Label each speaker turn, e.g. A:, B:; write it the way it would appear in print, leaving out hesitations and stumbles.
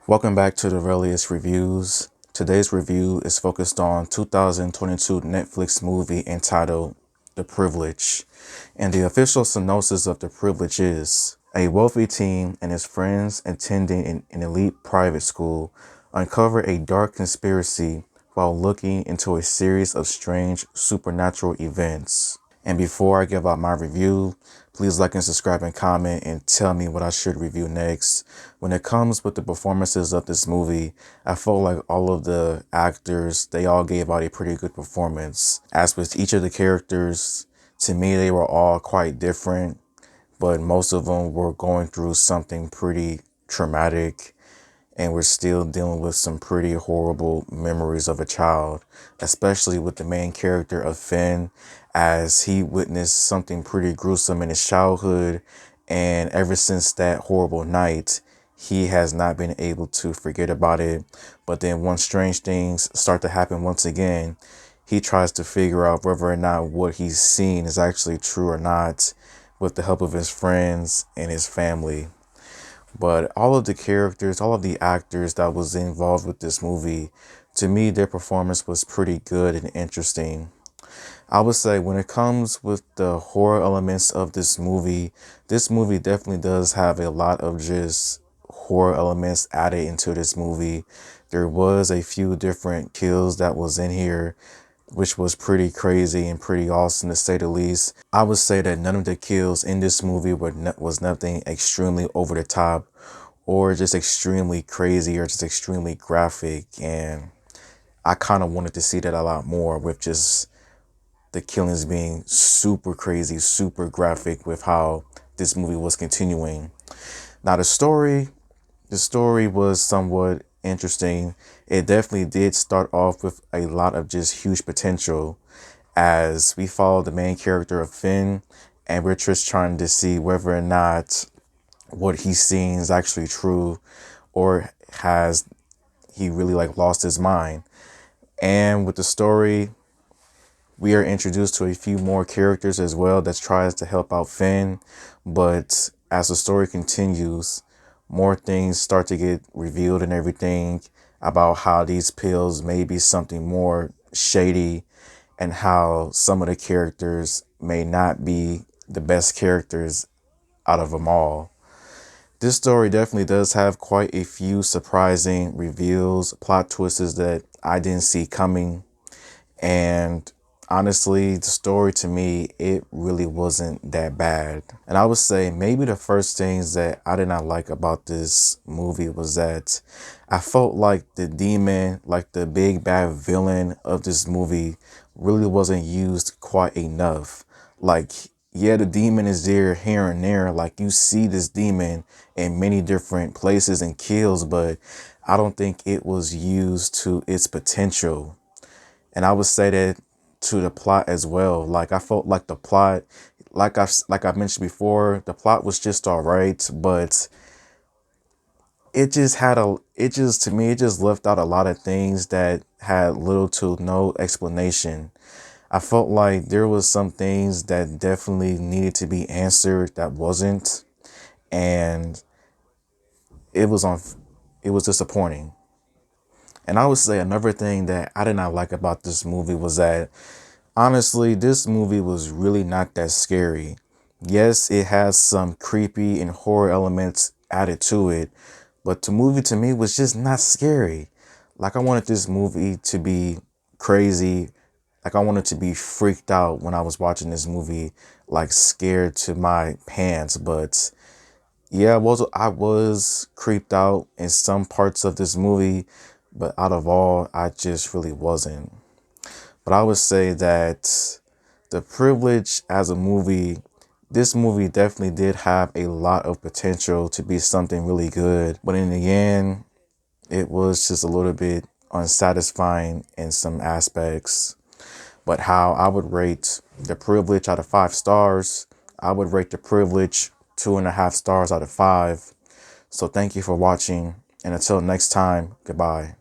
A: Welcome back to the Relius Reviews. Today's review is focused on 2022 Netflix movie entitled The Privilege. And the official synopsis of The Privilege is: a wealthy teen and his friends attending an elite private school uncover a dark conspiracy while looking into a series of strange supernatural events. And before I give out my review, please like and subscribe and comment and tell me what I should review next. When it comes with the performances of this movie, I felt like all of the actors, they all gave out a pretty good performance. As with each of the characters, to me, they were all quite different, but most of them were going through something pretty traumatic, and we're still dealing with some pretty horrible memories of a child, especially with the main character of Finn, as he witnessed something pretty gruesome in his childhood, and ever since that horrible night, he has not been able to forget about it. But then once strange things start to happen once again, he tries to figure out whether or not what he's seen is actually true or not, with the help of his friends and his family. But all of the characters, all of the actors that was involved with this movie, to me, their performance was pretty good and interesting. I would say when it comes with the horror elements of this movie definitely does have a lot of just horror elements added into this movie. There was a few different kills that was in here, which was pretty crazy and pretty awesome to say the least. I would say that none of the kills in this movie was nothing extremely over the top or just extremely crazy or just extremely graphic. And I kind of wanted to see that a lot more, with just the killings being super crazy, super graphic with how this movie was continuing. Now the story was somewhat interesting. It definitely did start off with a lot of just huge potential, as we follow the main character of Finn, and we're just trying to see whether or not what he's seeing is actually true, or has he really lost his mind. And with the story, we are introduced to a few more characters as well that tries to help out Finn. But as the story continues, more things start to get revealed and everything about how these pills may be something more shady, and how some of the characters may not be the best characters out of them all. This story definitely does have quite a few surprising reveals, plot twists that I didn't see coming. And honestly, the story to me, it really wasn't that bad. And I would say maybe the first things that I did not like about this movie was that I felt like the demon, like the big bad villain of this movie, really wasn't used quite enough. Like, yeah, the demon is there here and there. Like, you see this demon in many different places and kills, but I don't think it was used to its potential. And I would say that to the plot as well. Like, I felt like the plot, like I mentioned before, the plot was just all right, but to me, it just left out a lot of things that had little to no explanation. I felt like there was some things that definitely needed to be answered that wasn't, and it was on, it was disappointing. And I would say another thing that I did not like about this movie was that, honestly, this movie was really not that scary. Yes, it has some creepy and horror elements added to it, but the movie to me was just not scary. Like, I wanted this movie to be crazy. Like, I wanted to be freaked out when I was watching this movie, like scared to my pants. But yeah, I was creeped out in some parts of this movie, but out of all, I just really wasn't. But I would say that The Privilege as a movie, this movie definitely did have a lot of potential to be something really good. But in the end, it was just a little bit unsatisfying in some aspects. But how I would rate The Privilege out of 5 stars, I would rate The Privilege 2.5 stars out of 5. So thank you for watching, and until next time, goodbye.